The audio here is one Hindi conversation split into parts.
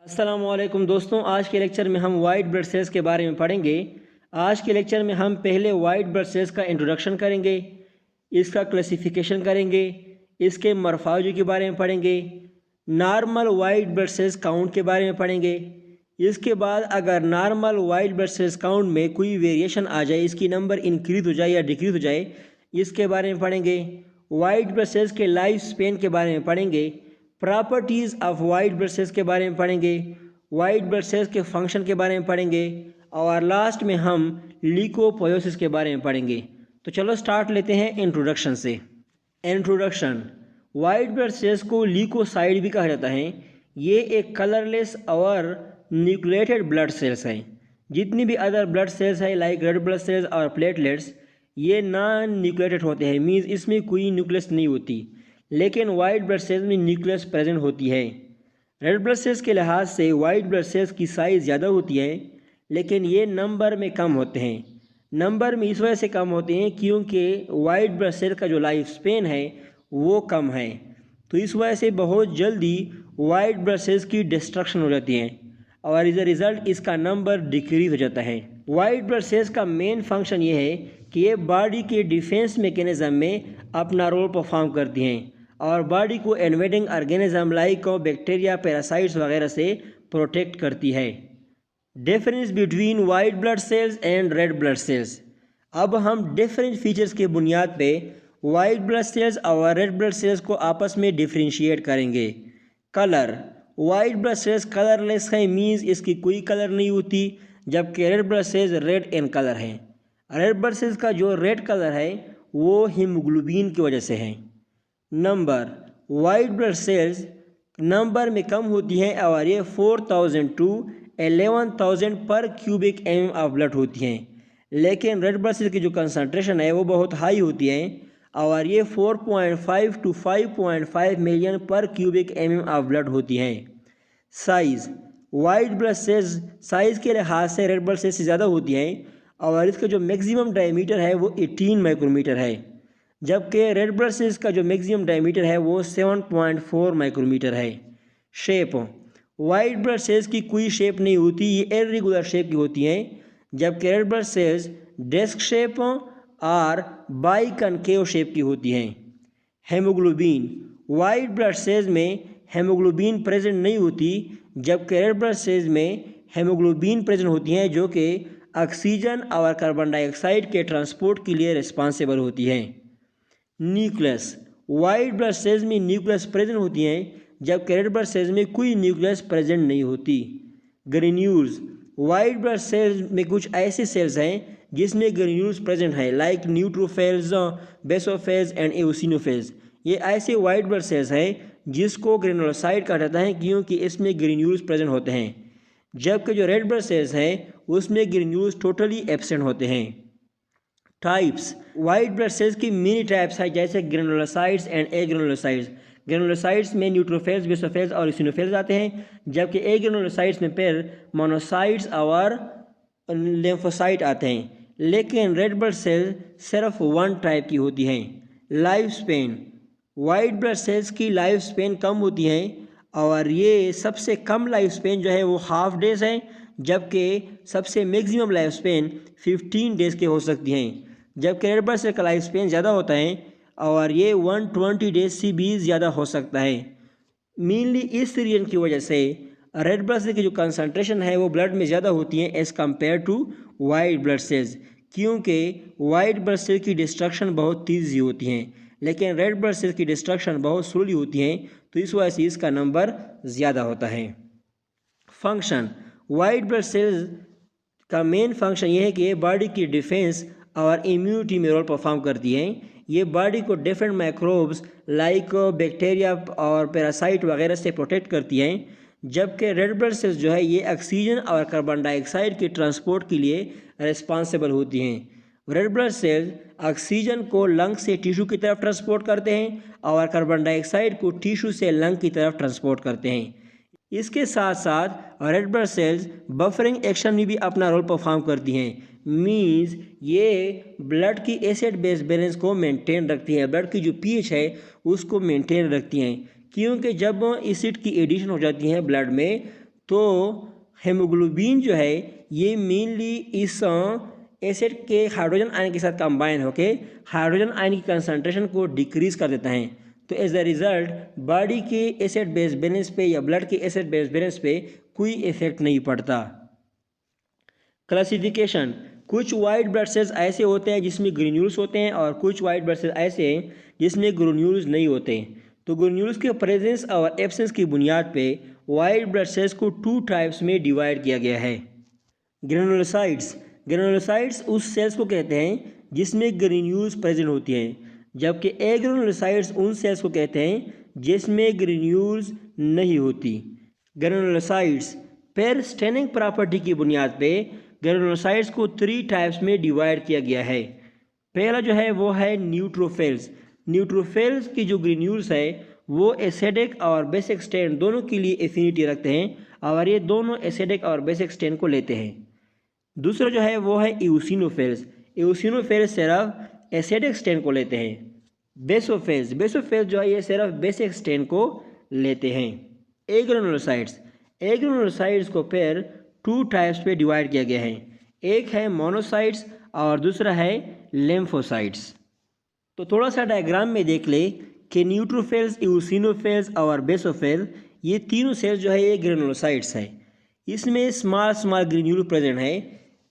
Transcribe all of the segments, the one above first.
अस्सलामुअलैकुम दोस्तों, आज के लेक्चर में हम वाइट ब्लड सेल्स के बारे में पढ़ेंगे। आज के लेक्चर में हम पहले वाइट ब्लड सेल्स का इंट्रोडक्शन करेंगे, इसका क्लासिफिकेशन करेंगे, इसके मॉर्फोलॉजी के बारे में पढ़ेंगे, normal white blood sales count के बारे में पढ़ेंगे। इसके बाद अगर normal white blood sales count में कोई वेरिएशन आ जाए, इसकी नंबर इंक्रीज हो जाए या डिक्रीज हो जाए, इसके बारे में पढ़ेंगे। वाइट ब्लड सेल्स के लाइफ स्पेन के बारे में पढ़ेंगे, properties of white blood sales के बारे में पढ़ेंगे, वाइट ब्लड सेल्स के फंक्शन के बारे में पढ़ेंगे और लास्ट में हम ल्यूकोपोयोसिस के बारे में पढ़ेंगे। तो चलो स्टार्ट लेते हैं इंट्रोडक्शन से। इंट्रोडक्शन। वाइट ब्लड सेल्स को ल्यूकोसाइड भी कहा जाता है। ये एक कलरलेस और न्यूक्लिएटेड ब्लड सेल्स हैं। जितनी भी अदर ब्लड सेल्स हैं लाइक रेड ब्लड सेल्स और प्लेटलेट्स, ये नॉन न्यूक्लिएटेड होते हैं, मीन्स इसमें कोई न्यूक्लियस नहीं होती, लेकिन वाइट ब्लड सेल्स में न्यूक्लियस प्रेजेंट होती है। रेड ब्लड सेल्स के लिहाज से वाइट ब्लड सेल्स की साइज़ ज़्यादा होती है, लेकिन ये नंबर में कम होते हैं। नंबर में इस वजह से कम होते हैं क्योंकि वाइट ब्लड सेल का जो लाइफ स्पेन है वो कम है, तो इस वजह से बहुत जल्दी वाइट ब्लड सेल्स की डिस्ट्रक्शन हो जाती है और एज अ रिज़ल्ट इसका नंबर डिक्रीज हो जाता है। वाइट ब्लड सेल्स का मेन फंक्शन ये है कि ये बॉडी के डिफेंस मैकेनिज्म में अपना रोल परफॉर्म करती हैं और बॉडी को invading organism like bacteria, parasites वगैरह से प्रोटेक्ट करती है। Difference between white blood sales and red blood sales. अब हम डिफरेंट फीचर्स के बुनियाद पे वाइट ब्लड सेल्स और रेड ब्लड सेल्स को आपस में डिफ्रेंशिएट करेंगे। Colour. White blood sales colourless है, मीन्स इसकी कोई कलर नहीं होती, जबकि red blood cells red in colour हैं। रेड ब्लड सेल्स का जो रेड कलर है वो हीमोग्लोबिन की वजह से है। Number. White blood sales number में कम होती हैं और ये 4000 टू 11000 पर क्यूबिक एम ऑफ ब्लड होती हैं, लेकिन रेड ब्लड सेल्स की जो कंसंट्रेशन है वो बहुत हाई होती है और ये 4.5 टू 5.5 मिलियन पर क्यूबिक एम ऑफ ब्लड होती हैं। Size. White blood sales size के लिहाज से रेड ब्लड सेल्स से ज़्यादा होती हैं और इसका जो मैक्सिमम डायमीटर है वो 18 माइक्रोमीटर है, जबकि रेड ब्लड सेल्स का जो मैक्सिमम डायमीटर है वो 7.4 माइक्रोमीटर है। शेप। वाइट ब्लड सेल्स की कोई शेप नहीं होती, ये इर्रेगुलर शेप की होती हैं, जबकि red blood cells disc shape और बाइकनकेव शेप की होती हैं। हेमोग्लोबिन। वाइट ब्लड सेल्स में हेमोग्लोबिन प्रेजेंट नहीं होती, जबकि रेड ब्लड सेल्स में हेमोग्लोबिन प्रेजेंट होती हैं जो कि ऑक्सीजन और कार्बन डाइऑक्साइड के ट्रांसपोर्ट के लिए रिस्पॉन्सिबल होती हैं। न्यूक्लियस। वाइट ब्लड सेल्स में न्यूक्लियस प्रेजेंट होती हैं, जबकि रेड ब्लड सेल्स में कोई न्यूक्लियस प्रेजेंट नहीं होती। ग्रेन्यूल्स। वाइट ब्लड सेल्स में कुछ ऐसे सेल्स हैं जिसमें ग्रेन्यूल्स प्रेजेंट है लाइक न्यूट्रोफिल्स, बेसोफिल्स एंड एओसिनोफिल्स। ये ऐसे वाइट ब्लड सेल्स हैं जिसको ग्रेनुलोसाइट कहा जाता है क्योंकि इसमें ग्रेन्यूल्स प्रेजेंट होते हैं, जबकि जो रेड ब्लड सेल्स हैं उसमें ग्रेन्यूल्स टोटली एब्सेंट होते हैं। टाइप्स। वाइट ब्लड सेल्स की मेनी टाइप्स है, जैसे ग्रेनुलोसाइट्स एंड एग्रेनुलोसाइट्स। ग्रेनुलोसाइट्स में न्यूट्रोफिल्स, बेसोफिल्स और इसिनोफिल्स आते हैं, जबकि एग्रेनुलोसाइट्स में फिर मोनोसाइट्स और लिम्फोसाइट आते हैं। लेकिन रेड ब्लड सेल सिर्फ वन टाइप की होती हैं। Life span. White blood cells की लाइफ स्पेन कम होती हैं और ये सबसे कम लाइफ स्पेन जो है वो हाफ डेज है, जबकि सबसे मैक्सिमम लाइफ स्पेन 15 डेज़ के हो सकती हैं, जबकि रेड ब्लड सेल का लाइफ स्पेन ज़्यादा होता है और ये 120 डेज से भी ज़्यादा हो सकता है। मेनली इस रीजन की वजह से रेड ब्लड सेल की जो कंसंट्रेशन है वो ब्लड में ज़्यादा होती है as compare to white blood cells, क्योंकि वाइट ब्लड सेल की डिस्ट्रक्शन बहुत तेज़ी होती हैं, लेकिन रेड ब्लड सेल की डिस्ट्रक्शन बहुत स्लोली होती हैं, तो इस वजह से इसका नंबर ज़्यादा होता है। फंक्शन। वाइट ब्लड सेल्स का मेन फंक्शन ये है कि ये बॉडी की डिफेंस और इम्यूनिटी में रोल परफॉर्म करती हैं। ये बॉडी को डिफरेंट माइक्रोब्स लाइक बैक्टीरिया और पैरासाइट वगैरह से प्रोटेक्ट करती हैं, जबकि रेड ब्लड सेल्स जो है ये ऑक्सीजन और कार्बन डाइऑक्साइड के ट्रांसपोर्ट के लिए रिस्पॉन्सिबल होती हैं। रेड ब्लड सेल्स ऑक्सीजन को लंग से टिश्यू की तरफ ट्रांसपोर्ट करते हैं और कार्बन डाइऑक्साइड को टिश्यू से लंग की तरफ ट्रांसपोर्ट करते हैं। इसके साथ साथ red blood sales buffering action में भी अपना रोल परफॉर्म करती हैं, मीन्स ये ब्लड की एसिड बेस बैलेंस को मेंटेन रखती है, ब्लड की जो पीएच है उसको मेंटेन रखती हैं, क्योंकि जब एसिड की एडिशन हो जाती है ब्लड में तो हेमोग्लोबिन जो है ये मेनली इस एसिड के हाइड्रोजन आयन के साथ कंबाइन होके हाइड्रोजन आयन की कंसंट्रेशन को डिक्रीज कर देता है। तो एज अ रिज़ल्ट बॉडी के एसिड बेस बैलेंस पे या ब्लड के एसिड बेस बैलेंस पे कोई इफेक्ट नहीं पड़ता। क्लासिफिकेशन, कुछ वाइट ब्लड सेल्स ऐसे होते हैं जिसमें ग्रेन्यूल्स होते हैं और कुछ वाइट ब्लड सेल्स ऐसे हैं जिसमें ग्रेन्यूल्स नहीं होते। तो ग्रेन्यूल्स के प्रेजेंस और एब्सेंस की बुनियाद पे वाइट ब्लड सेल्स को 2 टाइप्स में डिवाइड किया गया है। ग्रेनुलोसाइट्स, ग्रेनुलोसाइट्स उस सेल्स को कहते हैं जिसमें ग्रेन्यूल्स प्रेजेंट होती हैं, जबकि एग्रेनुलोसाइट्स उन सेल्स को कहते हैं जिसमें ग्रेन्यूल्स नहीं होती। ग्रेनुलोसाइट्स पेयर स्टेनिंग प्रॉपर्टी की बुनियाद पे ग्रेनुलोसाइट्स को 3 टाइप्स में डिवाइड किया गया है। पहला जो है वो है न्यूट्रोफिल्स। न्यूट्रोफिल्स की जो ग्रेन्यूल्स है वो एसिडिक और बेसिक स्टेन दोनों के लिए एफिनिटी रखते हैं और ये दोनों एसिडिक और बेसिक स्टेन को लेते हैं। दूसरा जो है वो है इओसिनोफिल्स। इओसिनोफिल्स सिर्फ एसिडिक स्टेन को लेते हैं। बेसोफिल्स, बेसोफिल्स जो है ये सिर्फ बेसिक स्टेन को लेते हैं। एग्रेनुलोसाइट्स, एग्रेनुलोसाइट्स को फिर 2 टाइप्स पे डिवाइड किया गया है। एक है मोनोसाइट्स और दूसरा है लिम्फोसाइट्स। तो थोड़ा सा डायग्राम में देख ले कि न्यूट्रोफिल्स, इओसिनोफिल्स और बेसोफिल ये तीनों सेल्स जो है ये ग्रेनुलोसाइट्स है। इसमें स्मॉल स्मॉल ग्रेन्यूल प्रेजेंट है।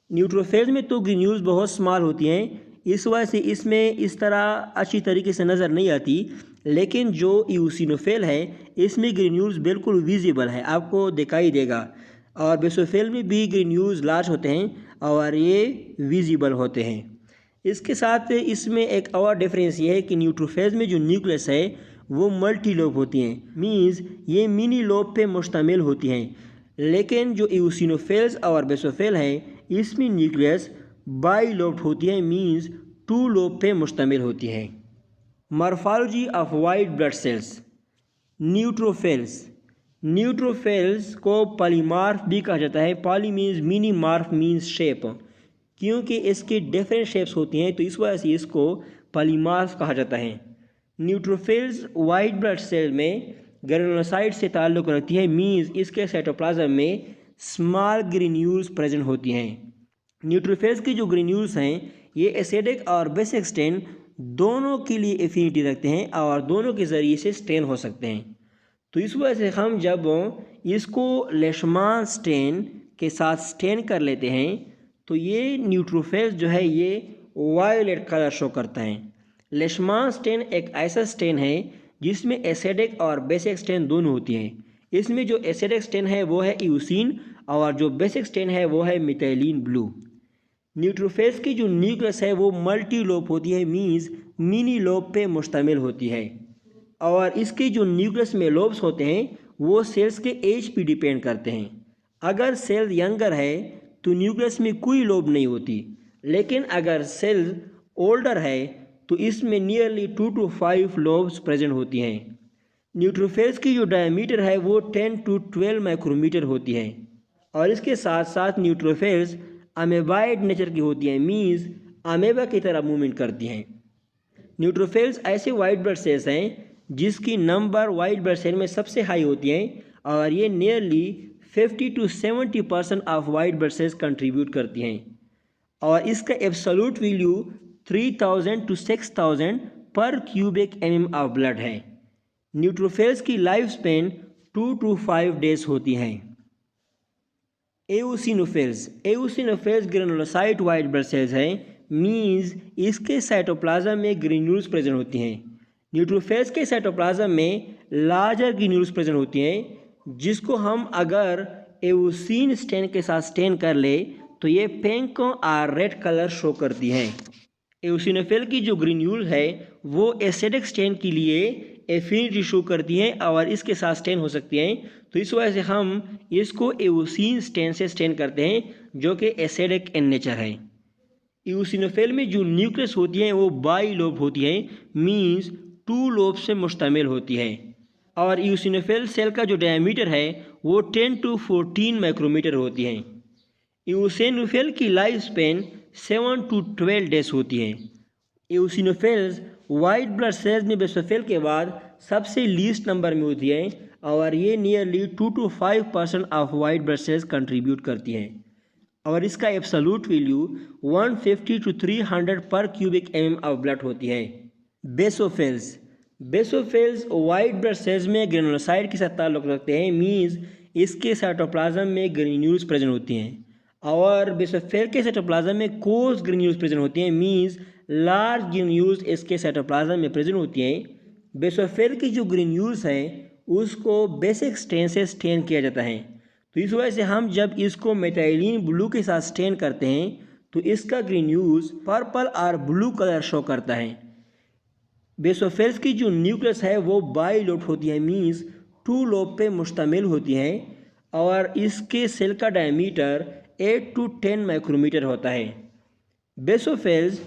न्यूट्रोफिल्स में तो ग्रेन्यूल्स बहुत स्मॉल होती हैं, इस वजह से इसमें इस तरह अच्छी तरीके से नज़र नहीं आती। लेकिन जो इओसिनोफिल है इसमें ग्रेन्यूल्स बिल्कुल विजिबल है, आपको दिखाई देगा। और बेसोफिल में भी ग्रेन्यूल्स लार्ज होते हैं और ये विजिबल होते हैं। इसके साथ इसमें एक और डिफरेंस ये है कि न्यूट्रोफिल्स में जो न्यूक्लियस है वो मल्टी लोब होती हैं, मीन्स ये मिनी लोब पे मुश्तमिल होती हैं। लेकिन जो इओसिनोफिल्स और बेसोफिल हैं इसमें न्यूक्लियस बाई लोब होती है, मीन्स 2 लोब पे मुश्तमिल होती हैं। Morphology of white blood sales. Neutrophils, neutrophils को पॉलीमॉर्फ भी कहा जाता है। Poly means mini, morph means shape, क्योंकि इसकी डिफरेंट शेप्स होती हैं तो इस वजह से इसको पॉलीमॉर्फ कहा जाता है। न्यूट्रोफिल्स वाइट ब्लड सेल में ग्रेनुलोसाइट से ताल्लुक़ रखती है, मीन्स इसके साइटोप्लाज्म में स्मॉल ग्रेन्यूल्स प्रेजेंट होती हैं। न्यूट्रोफिल्स की जो ग्रेन्यूल्स हैं ये एसिडिक और बेसिक स्टेन दोनों के लिए एफिनिटी रखते हैं और दोनों के ज़रिए से स्टेन हो सकते हैं। तो इस वजह से हम जब इसको लेशमान स्टेन के साथ स्टेन कर लेते हैं तो ये न्यूट्रोफिल्स जो है ये वायलेट कलर शो करता है। लेशमान स्टेन एक ऐसा स्टेन है जिसमें एसिडिक और बेसिक स्टेन दोनों होती हैं। इसमें जो एसिडिक स्टेन है वो है इओसिन और जो बेसिक स्टेन है वो है मिथाइलिन ब्लू। न्यूट्रोफिल्स की जो न्यूक्लियस है वो मल्टी लोब होती है, मीन्स मिनी लोब पे मुश्तमिल होती है। और इसके जो न्यूक्लियस में लोब्स होते हैं वो सेल्स के एज पे डिपेंड करते हैं। अगर सेल यंगर है तो न्यूक्लियस में कोई लोब नहीं होती, लेकिन अगर सेल ओल्डर है तो इसमें नियरली 2 to 5 लोब्स प्रेजेंट होती हैं। न्यूट्रोफिल्स की जो डायमीटर है वो 10 to 12 माइक्रोमीटर होती है। और इसके साथ साथ न्यूट्रोफिल्स अमेबाइड नेचर की होती हैं, मीन्स अमेबा की तरह मूवमेंट करती हैं। न्यूट्रोफिल्स ऐसे वाइट ब्लड सेल्स हैं जिसकी नंबर वाइट ब्लड सेल में सबसे हाई होती हैं और ये nearly 50 to 70% of white blood sales contribute करती हैं। और इसका एब्सोल्यूट वैल्यू 3000 to 6000 पर क्यूबिक mm ऑफ ब्लड है। न्यूट्रोफिल्स की लाइफ स्पेन 2 to 5 डेज होती हैं। एओसिनोफिल्स, एओसिनोफिल्स ग्रेनुलोसाइट वाइट ब्लड सेल्स हैं, मीन्स इसके साइटोप्लाज्म में ग्रेन्यूल्स प्रेजेंट होती हैं। न्यूट्रोफिल्स के साइटोप्लाज्म में लार्जर ग्रेन्यूल्स प्रेजेंट होती हैं, जिसको हम अगर एओसिन स्टेन के साथ स्टेन कर ले तो ये पिंक और रेड कलर शो करती हैं। एओसिनोफिल की जो ग्रेन्यूल है वो एसिडिक स्टेन के लिए एफिनिटी शो करती हैं और इसके साथ स्टेन हो सकती हैं। तो इस वजह से हम इसको एओसिन स्टेन से स्टेन करते हैं जो कि एसिडिक इन नेचर है। एओसिनोफिल में जो न्यूक्लियस होती हैं वो बाई लोब होती हैं, मीन्स 2 लोब से मुश्तमिल होती है। और एओसिनोफिल सेल का जो डायमीटर है वो 10 to 14 माइक्रोमीटर होती है। एओसिनोफिल की लाइफ स्पेन 7 to 12 डेज होती है। एओसिनोफिल्स वाइट ब्लड सेल्स में बेसोफिल के बाद सबसे लीस्ट नंबर में होती है और ये nearly 2 to 5% of white blood sales contribute करती हैं। और इसका एब्सोल्यूट वैल्यू 150 to 300 पर क्यूबिक एम ऑफ ब्लड होती है। बेसोफिल्स वाइट ब्लड सेल्स में ग्रेनुलोसाइट के साथ ताल्लुक़ रखते हैं, मीन्स इसके साइटोप्लाज्म में ग्रेन्यूल्स प्रेजेंट होती हैं। और बेसोफिल के साइटोप्लाज्म में कोर्स ग्रेन्यूल्स प्रेजेंट होती हैं, मीन्स लार्ज ग्रेन्यूल्स इसके साइटोप्लाज्म में प्रेजेंट होती हैं। बेसोफिल की जो ग्रेन्यूल्स हैं उसको बेसिक स्टेन से स्टेन किया जाता है। तो इस वजह से हम जब इसको मेटाइलिन ब्लू के साथ स्टेन करते हैं तो इसका ग्रेन्यूल्स पर्पल और ब्लू कलर शो करता है। बेसोफिल्स की जो न्यूक्लियस है वो बाइलोब होती है, मीन्स 2 लोब पे मुश्तमिल होती है। और इसके सेल का डायमीटर 8 to 10 माइक्रोमीटर होता है। बेसोफिल्स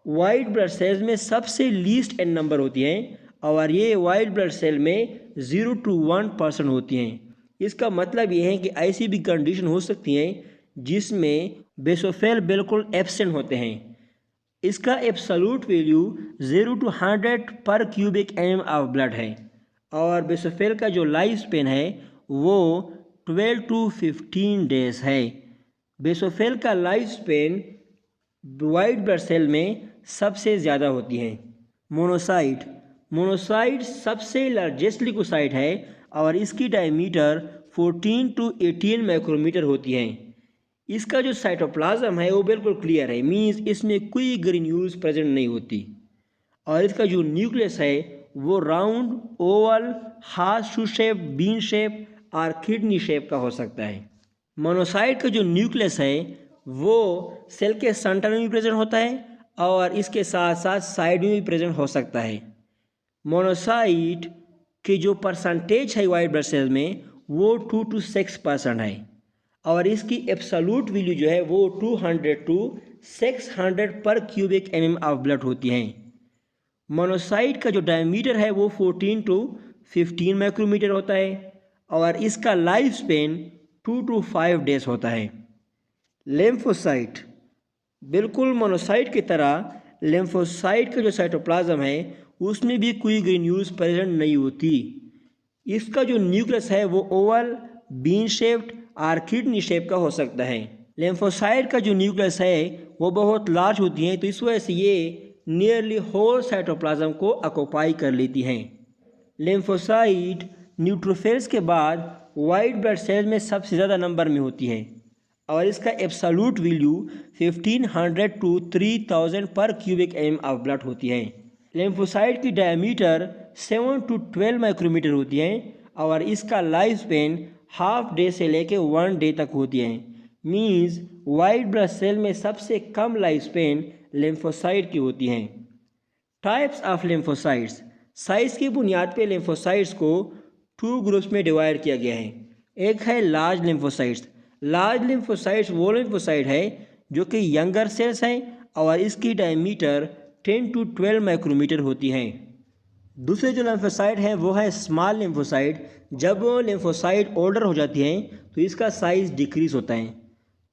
वाइट ब्लड सेल्स में सबसे लीस्ट एन नंबर होती हैं और ये वाइट ब्लड सेल में 0 to 1% होती हैं। इसका मतलब ये है कि ऐसी भी कंडीशन हो सकती हैं जिसमें बेसोफिल बिल्कुल एब्सेंट होते हैं। इसका एब्सोल्यूट वैल्यू 0 to 100 पर क्यूबिक एम ऑफ ब्लड है। और बेसोफिल का जो लाइफ स्पेन है वो 12 to 15 डेज है। बेसोफिल का life span white blood cell में सबसे ज़्यादा होती हैं। मोनोसाइट सबसे लार्जेस्ट लिकोसाइट है और इसकी डायमीटर 14 to 18 माइक्रोमीटर होती है। इसका जो साइटोप्लाज्म है वो बिल्कुल क्लियर है, मीन्स इसमें कोई ग्रेन्यूल्स प्रेजेंट नहीं होती। और इसका जो न्यूक्लियस है वो राउंड, ओवल, हार्ट शू शेप, बीन शेप और किडनी शेप का हो सकता है। मोनोसाइट का जो न्यूक्लियस है वो सेल के सेंटर में भी प्रेजेंट होता है और इसके साथ साथ साइड में भी प्रेजेंट हो सकता है। मोनोसाइट की जो परसेंटेज है वाइट ब्लड सेल में वो 2 to 6% है। और इसकी एब्सोल्यूट वैल्यू जो है वो 200 to 600 पर क्यूबिक एम ऑफ ब्लड होती है। मोनोसाइट का जो डायमीटर है वो 14 to 15 माइक्रोमीटर होता है और इसका लाइफ स्पेन 2 to 5 डेज होता है। लिम्फोसाइट बिल्कुल मोनोसाइट की तरह लिम्फोसाइट का जो साइटोप्लाज्म है उसमें भी कोई ग्रेन्यूल्स प्रेजेंट नहीं होती। इसका जो न्यूक्लियस है वो ओवल, बीन शेप्ड और किडनी शेप का हो सकता है। लिम्फोसाइट का जो न्यूक्लियस है वो बहुत लार्ज होती है, तो इस वजह से ये नियरली होल साइटोप्लाज्म को ऑक्यूपाई कर लेती हैं। लिम्फोसाइट न्यूट्रोफिल्स के बाद वाइट ब्लड सेल में सबसे ज़्यादा नंबर में होती है और इसका एब्सोल्यूट वैल्यू 1500 to 3000 पर क्यूबिक एम ऑफ ब्लड होती है। लिम्फोसाइट की डायमीटर 7 to 12 माइक्रोमीटर होती है और इसका लाइफ स्पेन हाफ डे से लेके 1 डे तक होती है। मीन्स वाइट ब्लड सेल में सबसे कम लाइफ स्पेन लिम्फोसाइट की होती हैं। टाइप्स ऑफ लिम्फोसाइट्स, साइज की बुनियाद पे लिम्फोसाइट्स को 2 ग्रुप्स में डिवाइड किया गया है। एक है लार्ज लिम्फोसाइट्स। लार्ज लिम्फोसाइट्स वो लिम्फोसाइट है जो कि यंगर सेल्स हैं और इसकी डायमीटर 10 to 12 माइक्रोमीटर होती हैं। दूसरे जो लिम्फोसाइट है वो है स्मॉल लिम्फोसाइट। जब लिम्फोसाइट ओल्डर हो जाती हैं तो इसका साइज़ डिक्रीज़ होता है।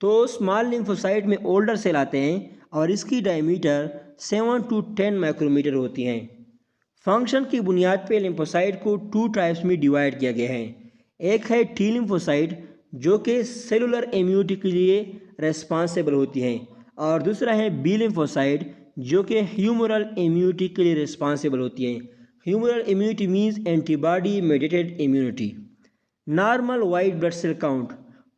तो स्मॉल लिम्फोसाइट में ओल्डर सेल आते हैं और इसकी डायमीटर 7 to 10 माइक्रोमीटर होती हैं। फंक्शन की बुनियाद पे लिम्फोसाइट को 2 टाइप्स में डिवाइड किया गया है। एक है टी लिम्फोसाइट जो कि सेलुलर इम्यूनिटी के लिए रेस्पॉन्सिबल होती हैं और दूसरा है बी लिम्फोसाइट जो कि ह्यूमरल इम्यूनिटी के लिए रिस्पॉन्सिबल होती हैं। Humoral immunity means antibody mediated immunity. Normal white blood cell count,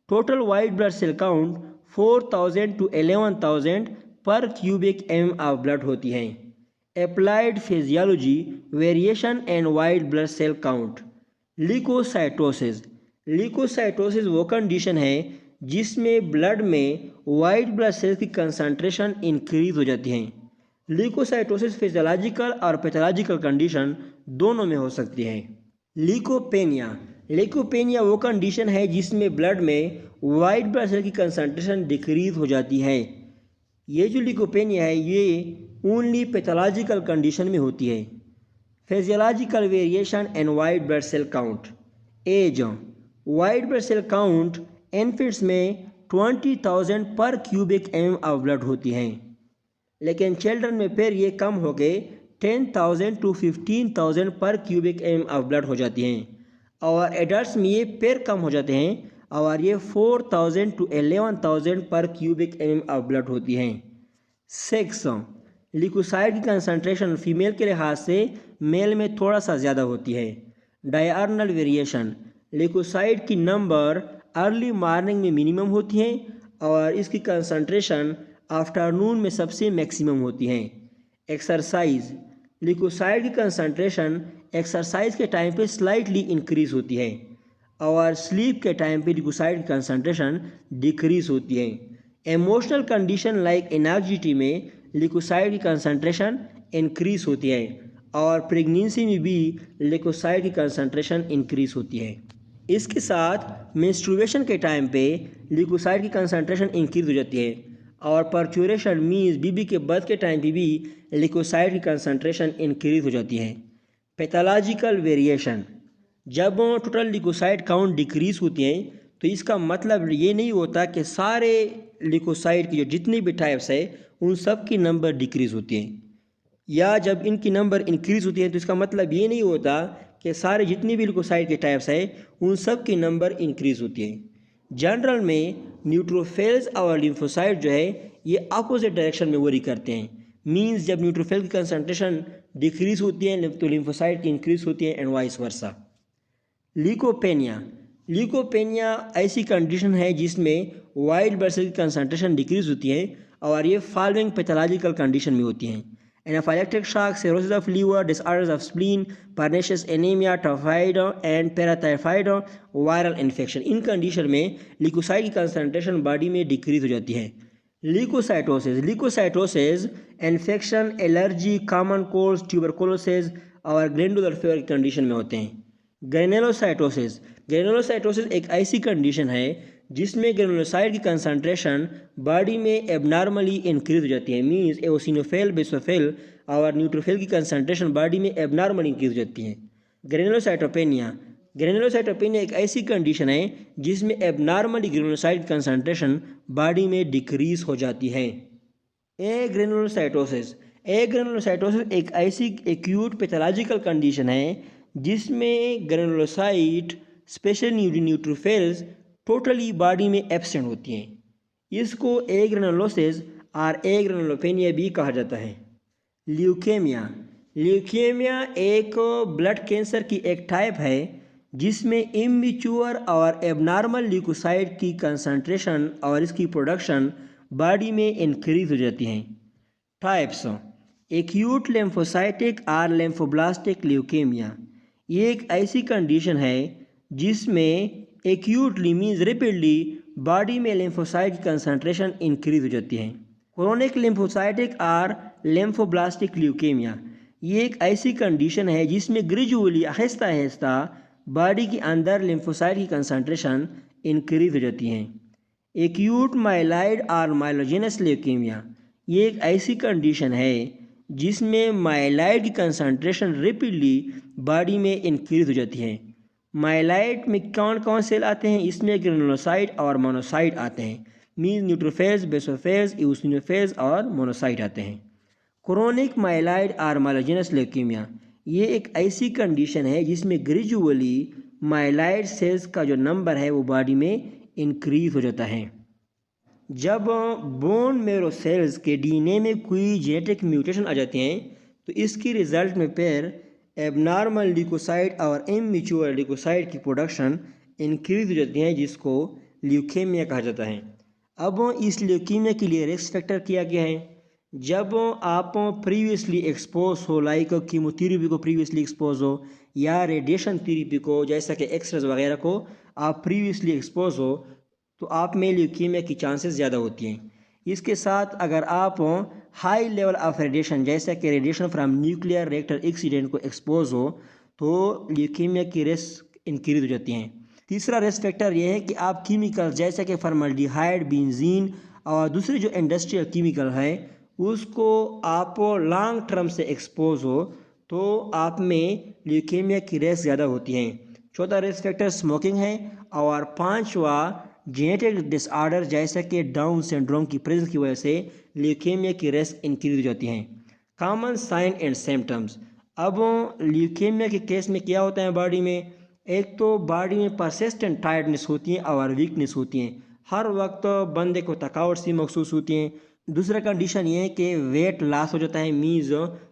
total white blood cell count 4000 to 11000 पर क्यूबिक एम ऑफ ब्लड होती हैं। Applied physiology, variation and white blood cell count. Leukocytosis, leukocytosis वो कंडीशन है जिसमें ब्लड में वाइट ब्लड सेल्स की कंसंट्रेशन इंक्रीज हो जाती है। ल्यूकोसाइटोसिस फिजियोलॉजिकल और पैथोलॉजिकल कंडीशन दोनों में हो सकती है। ल्यूकोपेनिया, ल्यूकोपेनिया वो कंडीशन है जिसमें ब्लड में वाइट ब्लड सेल की कंसंट्रेशन डिक्रीज हो जाती है। ये जो ल्यूकोपेनिया है ये ओनली पैथोलॉजिकल कंडीशन में होती है। Physiological variation and white blood cell count. Age, white blood cell count infants में 20,000 पर क्यूबिक एम ऑफ ब्लड होती हैं, लेकिन चिल्ड्रन में फिर ये कम हो के 10,000 to 15,000 पर क्यूबिक एम ऑफ ब्लड हो जाती हैं। और एडल्ट में ये पेयर कम हो जाते हैं और ये 4000 to 11,000 पर क्यूबिक एम ऑफ ब्लड होती हैं। सेक्स, लिकोसाइड की कंसंट्रेशन फीमेल के लिहाज से मेल में थोड़ा सा ज़्यादा होती है। डायर्नल वेरिएशन, लिकोसाइड की नंबर अर्ली मॉर्निंग में मिनिमम होती हैं और इसकी कंसंट्रेशन आफ्टरनून में सबसे मैक्सिमम होती हैं। एक्सरसाइज, लिकोसाइड की कंसंट्रेशन एक्सरसाइज के टाइम पे स्लाइटली इंक्रीज होती है और स्लीप के टाइम पे लिकोसाइड की कंसंट्रेशन डिक्रीज होती है। इमोशनल कंडीशन लाइक एंग्जाइटी में लिकोसाइड की कंसंट्रेशन इंक्रीज होती है और प्रेगनेंसी में भी लिकोसाइड की कंसंट्रेशन इंक्रीज होती है। इसके साथ मेंस्ट्रुएशन के टाइम पे लिकोसाइड की कंसंट्रेशन इंक्रीज हो जाती है और पर्चुरेशन मीन्स बीबी के बर्थ के टाइम पे भी लिकोसाइड की कंसंट्रेशन इंक्रीज हो जाती है। पैथोलॉजिकल वेरिएशन, जब टोटल लिकोसाइड काउंट डिक्रीज होती हैं तो इसका मतलब ये नहीं होता कि सारे लिकोसाइड की जो जितनी भी टाइप्स है उन सब की नंबर डिक्रीज होती हैं, या जब इनकी नंबर इंक्रीज होती है तो इसका मतलब ये नहीं होता कि सारे जितनी भी लिकोसाइड के टाइप्स है उन सब की नंबर इंक्रीज होती है। जनरल में न्यूट्रोफिल्स और लिम्फोसाइड जो है ये अपोजिट डायरेक्शन में वरी करते हैं। मींस जब न्यूट्रोफिल की कंसंट्रेशन डिक्रीज होती है तो लिम्फोसाइड की इंक्रीज होती है एंड वाइस वर्सा। लीकोपेनिया, लीकोपेनिया ऐसी कंडीशन है जिसमें वाइट ब्लड सेल की कंसंट्रेशन डिक्रीज होती है और ये फॉलोइंग पैथोलॉजिकल कंडीशन में होती हैं: anaphylactic shock, cirrhosis of liver, disorders of spleen, pernicious anaemia, typhoid and paratyphoid, viral infection. इन कंडीशन में लिकोसाइड की कंसंट्रेशन बॉडी में डिक्रीज हो जाती है। Leukocytosis, leukocytosis infection, allergy, common cold, tuberculosis और ग्लैंडुलर फीवर की कंडीशन में होते हैं। ग्रेनुलोसाइटोसिस, ग्रेनुलोसाइटोसिस एक ऐसी कंडीशन है जिसमें ग्रेनुलोसाइड की कंसंट्रेशन बॉडी में एबनॉर्मली इंक्रीज हो जाती है। मींस एओसिनोफिल, बेसोफिल और न्यूट्रोफिल की कंसंट्रेशन बॉडी में एबनॉर्मली इंक्रीज हो जाती है। ग्रेनुलोसाइटोपेनिया, ग्रेनुलोसाइटोपेनिया एक ऐसी कंडीशन है जिसमें एबनॉर्मली ग्रेनुलोसाइड की कंसंट्रेशन बॉडी में डिक्रीज हो जाती है। ए ग्रेनुलोसाइटोसिस, ए ग्रेनुलोसाइटोसिस एक ऐसी एक्यूट पैथोलॉजिकल कंडीशन है जिसमें granulocyte specially neutrophils totally body में एब्सेंट होती हैं। इसको ए ग्रेनुलोसिस और ए ग्रेनुलोपेनिया भी कहा जाता है। ल्यूकेमिया, ल्यूकेमिया एक ब्लड कैंसर की एक टाइप है जिसमें इमैच्योर और एबनॉर्मल ल्यूकोसाइड की कंसंट्रेशन और इसकी प्रोडक्शन बॉडी में इंक्रीज हो जाती हैं। टाइप्स: एक्यूट लिम्फोसाइटिक और लिम्फोब्लास्टिक ल्यूकेमिया, ये एक ऐसी कंडीशन है जिसमें एक्यूटली मीन्स रिपीटली बॉडी में लिम्फोसाइट की कंसंट्रेशन इंक्रीज हो जाती है। क्रोनिक लिम्फोसाइटिक और लिम्फोब्लास्टिक ल्यूकेमिया, ये एक ऐसी कंडीशन है जिसमें ग्रेजुअली आहिस्ता आहिस्ता बॉडी के अंदर लिम्फोसाइट की कंसंट्रेशन इंक्रीज हो जाती हैं। एक्यूट माइलाइड और माइलोजेनस ल्यूकेमिया, ये एक ऐसी कंडीशन है जिसमें माइलाइड की कंसंट्रेशन रेपिडली बॉडी में इंक्रीज हो जाती है। माइलाइड में कौन कौन सेल आते हैं? इसमें ग्रेनुलोसाइट और मोनोसाइट आते हैं। मीन्स न्यूट्रोफेज, बेसोफेज, इओसिनोफेज और मोनोसाइट आते हैं। क्रोनिक माइलाइड और माइलोजेनस ल्यूकेमिया, ये एक ऐसी कंडीशन है जिसमें ग्रेजुअली माइलाइड सेल्स का जो नंबर है वो बॉडी में इंक्रीज हो जाता है। जब बोन मेरो सेल्स के डीएनए में कोई जेनेटिक म्यूटेशन आ जाते हैं तो इसकी रिजल्ट में फिर एबनॉर्मल ल्यूकोसाइड और इमैच्योर ल्यूकोसाइड की प्रोडक्शन इंक्रीज हो जाती है जिसको ल्यूकेमिया कहा जाता है। अब इस ल्यूकेमिया के लिए रिस्क फैक्टर किया गया है। जब आप प्रीवियसली एक्सपोज हो, लाइक कीमोथेरेपी को प्रीवियसली एक्सपोज हो या रेडिएशन थेरेपी को जैसा कि एक्सरेज वगैरह को आप प्रीवियसली एक्सपोज हो तो आप में ल्यूकेमिया की चांसेस ज़्यादा होती हैं। इसके साथ अगर आप हाई लेवल ऑफ रेडिएशन जैसा कि radiation from nuclear reactor accident को एक्सपोज हो तो ल्यूकेमिया की रिस्क इंक्रीज हो जाती हैं। तीसरा रिस्क फैक्टर यह है कि आप केमिकल जैसा कि फॉर्मल्डिहाइड, बेंजीन और दूसरे जो इंडस्ट्रियल केमिकल हैं उसको आप लॉन्ग टर्म से एक्सपोज हो तो आप में ल्यूकेमिया की रिस्क ज़्यादा होती हैं। चौथा रिस्क फैक्टर स्मोकिंग है और पांचवा जेनेटिक डिसऑर्डर जैसा कि डाउन सिंड्रोम की प्रेजेंस की वजह से ल्यूकेमिया की रिस्क इंक्रीज हो जाती हैं। कॉमन साइन एंड सिम्टम्स, अब ल्यूकेमिया के केस में क्या होता है बॉडी में एक तो बॉडी में परसिस्टेंट टायर्डनेस होती है और वीकनेस होती हैं, हर वक्त बंदे को थकावट सी महसूस होती है। दूसरा कंडीशन ये है कि वेट लॉस हो जाता है, मीन्स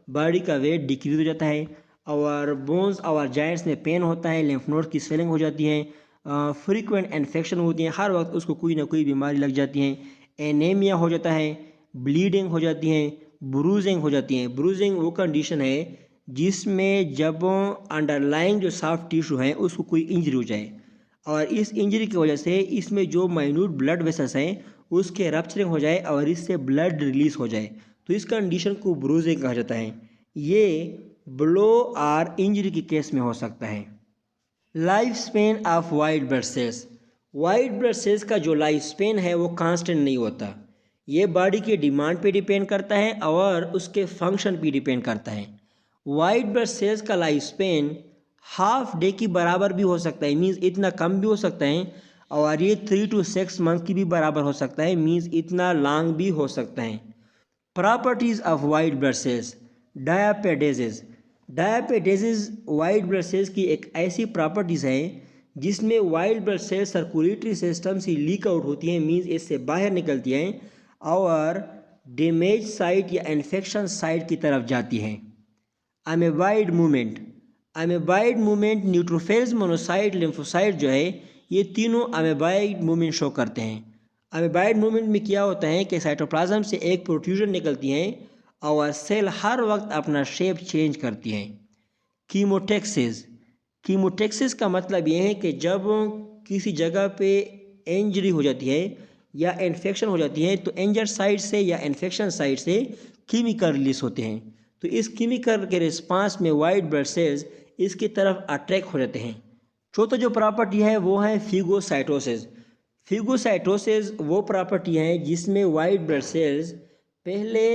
बॉडी का वेट डिक्रीज हो जाता है, और बोन्स और जॉइंट्स में पेन होता है, लिम्फ नोड की स्वेलिंग हो जाती है, फ्रीक्वेंट इन्फेक्शन होती है, हर वक्त उसको कोई ना कोई बीमारी लग जाती है, एनीमिया हो जाता है, ब्लीडिंग हो जाती है, ब्रूजिंग हो जाती है। ब्रूजिंग वो कंडीशन है जिसमें जब अंडरलाइंग जो सॉफ्ट टिश्यू है उसको कोई इंजरी हो जाए, और इस इंजरी की वजह से इसमें जो माइन्यूट ब्लड वेसल्स हैं उसके रप्चरिंग हो जाए और इससे ब्लड रिलीज हो जाए, तो इस कंडीशन को ब्रूजिंग कहा जाता है। ये ब्लो और इंजरी के केस में हो सकता है। Life span of white blood sales. White blood sales का जो लाइफ स्पेन है वो कांस्टेंट नहीं होता, ये बॉडी के डिमांड पे डिपेंड करता है और उसके फंक्शन पे डिपेंड करता है। वाइट ब्लड सेल्स का लाइफ स्पेन हाफ डे की बराबर भी हो सकता है, मीन्स इतना कम भी हो सकता है, और ये 3 to 6 मंथ की भी बराबर हो सकता है, मीन्स इतना लॉन्ग भी हो सकता है। Properties of white blood cells. Diapedesis. Diapedesis white blood cells की एक ऐसी प्रॉपर्टीज़ है जिसमें white blood cells circulatory system से लीक आउट होती हैं, मीन्स इससे बाहर निकलती हैं और डैमेज साइट या इन्फेक्शन साइट की तरफ जाती हैं। Amoeboid movement. Amoeboid movement neutrophils, monocyte, lymphocyte जो है ये तीनों अमेबाइड मूवमेंट शो करते हैं। अमेबाइड मूवमेंट में क्या होता है कि साइटोप्लाज्म से एक प्रोट्रूजन निकलती है और सेल हर वक्त अपना शेप चेंज करती हैं। कीमोटेक्सिस। कीमोटेक्सिस का मतलब ये है कि जब किसी जगह पे इंजरी हो जाती है या इन्फेक्शन हो जाती है तो इंजर्ड साइड से या इन्फेक्शन साइड से केमिकल रिलीज होते हैं, तो इस केमिकल के रिस्पांस में वाइट ब्लड सेल्स इसकी तरफ अट्रैक्ट हो जाते हैं। चौथा जो प्रॉपर्टी है वो है फिगोसाइटोसिस। फिगोसाइटोसिस वो प्रॉपर्टी है जिसमें वाइट ब्लड सेल्स पहले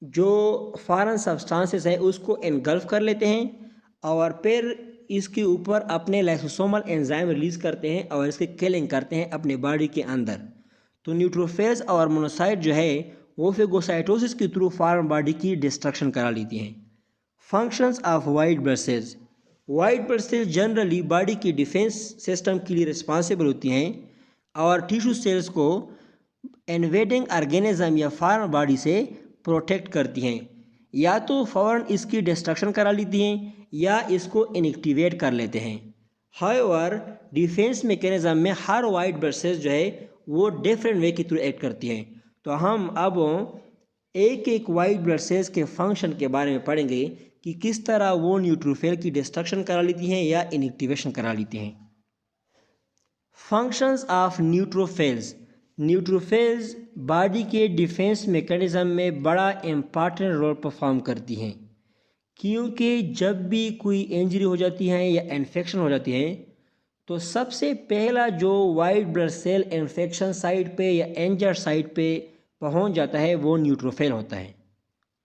जो फॉरेन सब्सटेंसेस है उसको एनगल्फ कर लेते हैं और फिर इसके ऊपर अपने लाइसोसोमल एंजाइम रिलीज करते हैं और इसके किलिंग करते हैं अपने बॉडी के अंदर। तो न्यूट्रोफिल्स और मोनोसाइट जो है वो फेगोसाइटोसिस के थ्रू फॉरेन बॉडी की डिस्ट्रक्शन करा लेती हैं। Functions of white blood sales. White blood sales generally body की डिफेंस सिस्टम के लिए रिस्पॉन्सिबल होती हैं और टिश्यू सेल्स को इन्वेडिंग ऑर्गेनिज्म या फॉरेन बॉडी से प्रोटेक्ट करती हैं, या तो फ़ौरन इसकी डिस्ट्रक्शन करा लेती हैं या इसको इनएक्टिवेट कर लेते हैं। हाउएवर डिफेंस मैकेनिज्म में हर वाइट ब्लड सेल्स जो है वो डिफरेंट वे के थ्रू एक्ट करती हैं। तो हम अब एक एक वाइट ब्लड सेल्स के फंक्शन के बारे में पढ़ेंगे कि किस तरह वो न्यूट्रोफिल की डिस्ट्रक्शन करा लेती हैं या इनएक्टिवेशन करा लेती हैं। Functions of neutrophils. Neutrophils body के डिफेंस मैकेनिज्म में बड़ा इम्पॉर्टेंट रोल परफॉर्म करती हैं, क्योंकि जब भी कोई इंजरी हो जाती है या इन्फेक्शन हो जाती है तो सबसे पहला जो white blood cell infection site पे या इंजर्ड साइट पे पहुंच जाता है वो न्यूट्रोफिल होता है,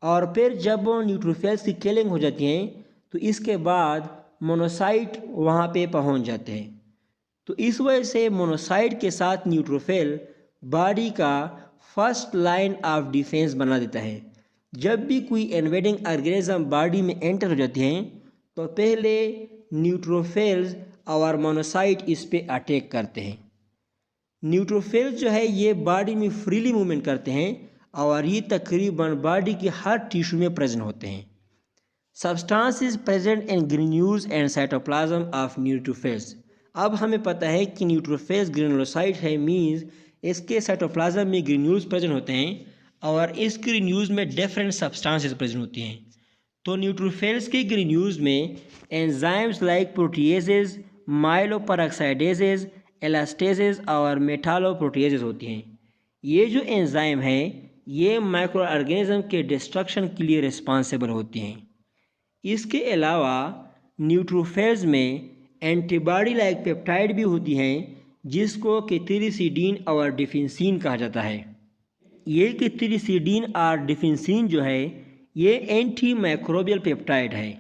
और फिर जब वो न्यूट्रोफिल्स की किलिंग हो जाती है तो इसके बाद मोनोसाइट वहाँ पे पहुंच जाते हैं। तो इस वजह से मोनोसाइट के साथ न्यूट्रोफिल बॉडी का फर्स्ट लाइन ऑफ डिफेंस बना देता है। जब भी कोई इन्वेडिंग ऑर्गेनिज्म बॉडी में एंटर हो जाते हैं तो पहले न्यूट्रोफिल्स और मोनोसाइट इस पे अटैक करते हैं। न्यूट्रोफिल्स जो है ये बॉडी में फ्रीली मूवमेंट करते हैं और ये तकरीबन बॉडी की हर टिश्यू में प्रेजेंट होते हैं। Substances present in granules and cytoplasm of neutrophils. अब हमें पता है कि न्यूट्रोफिल्स ग्रेनुलोसाइट है, मीन्स इसके साइटोप्लाज्म में ग्रेन्यूल्स प्रेजेंट होते हैं और इस ग्रेन्यूल्स में डिफरेंट सब्सटेंसेस प्रेजेंट होती हैं। तो न्यूट्रोफिल्स के ग्रेन्यूल्स में एंजाइम्स लाइक प्रोटीएजेस, माइलोपेरोक्साइडेजेस, एलास्टेजेस और मेटालोप्रोटीएजेस होती हैं। ये जो एंजाइम है ये माइक्रो ऑर्गेनिज्म के डिस्ट्रक्शन के लिए रिस्पॉन्सिबल होती हैं। इसके अलावा न्यूट्रोफिल्स में एंटीबॉडी लाइक पेप्टाइड भी होती हैं जिसको केथिरिसिडीन और डिफिनसिन कहा जाता है। ये केथिरिसिडीन और डिफिनसिन जो है ये एंटी माइक्रोबियल पेप्टाइड है,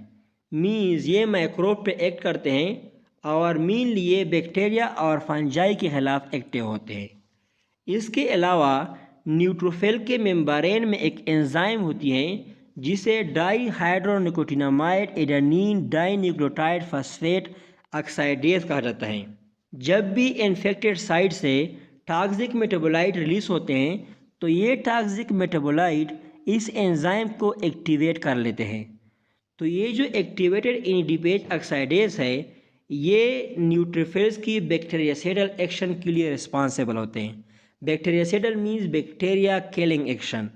मीन्स ये माइक्रोब पे एक्ट करते हैं और मेनली ये बैक्टीरिया और फंजाई के खिलाफ एक्टिव होते हैं। इसके अलावा न्यूट्रोफिल के मेम्ब्रेन में एक एंजाइम होती है जिसे डाईहाइड्रोनिकोटिनामाइड एडेनिन डाईन्यूक्लियोटाइड फॉस्फेट ऑक्साइडेज कहा जाता है। जब भी इन्फेक्टेड साइट से टॉक्सिक मेटाबोलाइट रिलीज होते हैं तो ये टॉक्सिक मेटाबोलाइट इस एंजाइम को एक्टिवेट कर लेते हैं। तो ये जो एक्टिवेटेड एनएडीपीएच ऑक्साइडेज है ये न्यूट्रोफिल्स की बैक्टीरियासाइडल एक्शन के लिए रिस्पॉन्सिबल होते हैं। Bactericidal means bacteria killing action.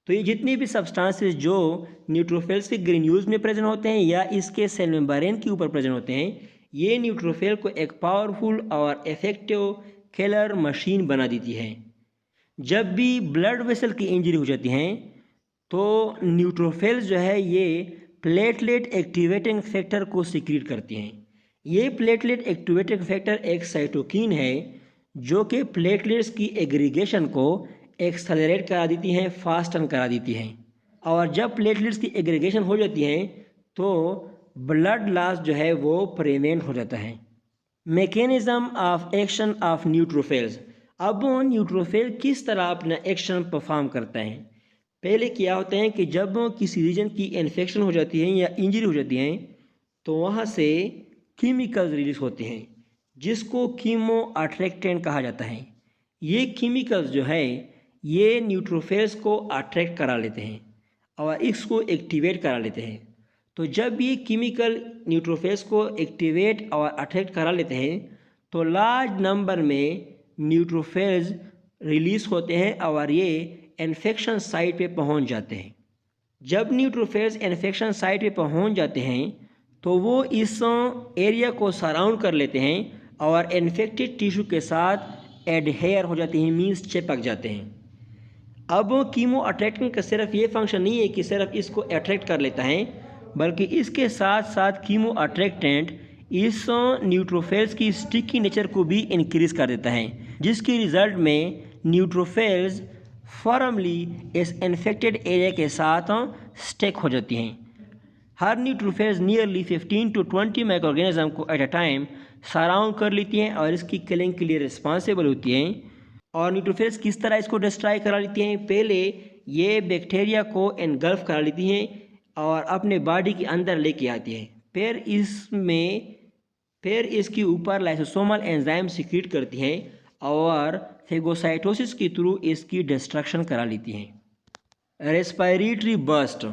तो ये जितनी भी सब्सटेंसेस जो न्यूट्रोफिल्स के ग्रेन्यूल्स में प्रेजेंट होते हैं या इसके सेल मेम्ब्रेन के ऊपर प्रेजेंट होते हैं, ये न्यूट्रोफिल को एक पावरफुल और इफेक्टिव किलर मशीन बना देती है। जब भी ब्लड वेसल की इंजरी हो जाती है तो न्यूट्रोफिल्स जो है ये प्लेटलेट एक्टिवेटिंग फैक्टर को सीक्रेट करती हैं। ये प्लेटलेट एक्टिवेटिंग फैक्टर एक साइटोकिन है जो कि प्लेटलेट्स की एग्रीगेशन को एक्सेलरेट करा देती हैं, फास्टन करा देती हैं। और जब प्लेटलेट्स की एग्रीगेशन हो जाती हैं तो ब्लड लॉस जो है वो प्रिवेंट हो जाता है। Mechanism of action of neutrophils. अब न्यूट्रोफिल किस तरह अपना एक्शन परफॉर्म करता है। पहले क्या होता है कि जब किसी रीजन की इन्फेक्शन हो जाती है या इंजरी हो जाती है तो वहाँ से केमिकल्स रिलीज होते हैं जिसको कीमो अट्रैक्टेंट कहा जाता है। ये केमिकल्स जो है ये न्यूट्रोफिल्स को अट्रैक्ट करा लेते हैं और इसको एक्टिवेट करा लेते हैं। तो जब ये केमिकल न्यूट्रोफिल्स को एक्टिवेट और अट्रैक्ट करा लेते हैं तो लार्ज नंबर में न्यूट्रोफिल्स रिलीज होते हैं और ये इन्फेक्शन साइट पे पहुंच जाते हैं। जब न्यूट्रोफिल्स इन्फेक्शन साइट पे पहुंच जाते हैं तो वो इस एरिया को सराउंड कर लेते हैं और इन्फेक्टेड टिश्यू के साथ एडहेयर हो जाते हैं, मीन्स चिपक जाते हैं। अब कीमो अट्रैक्टिंग का सिर्फ ये फंक्शन नहीं है कि सिर्फ इसको अट्रैक्ट कर लेता है, बल्कि इसके साथ साथ कीमो अट्रैक्टेंट इस न्यूट्रोफिल्स की स्टिकी नेचर को भी इंक्रीज कर देता है, जिसके रिजल्ट में न्यूट्रोफिल्स फॉर्मली इस इन्फेक्टेड एरिया के साथ स्टेक हो जाती हैं। हर न्यूट्रोफिल्स नियरली 15 to 20 माइक्रोऑर्गेनिज्म को एट अ टाइम सराउंड कर लेती हैं और इसकी किलिंग के लिए रिस्पॉन्सिबल होती हैं। और न्यूट्रोफिल्स किस तरह इसको डिस्ट्रॉय करा लेती हैं, पहले ये बैक्टीरिया को एनगल्फ करा लेती हैं और अपने बॉडी के अंदर लेके आती हैं। फिर इसके ऊपर लाइसोसोमल एंजाइम सीक्रेट करती हैं और फेगोसाइटोसिस के थ्रू इसकी डिस्ट्रक्शन करा लेती हैं। Respiratory burst.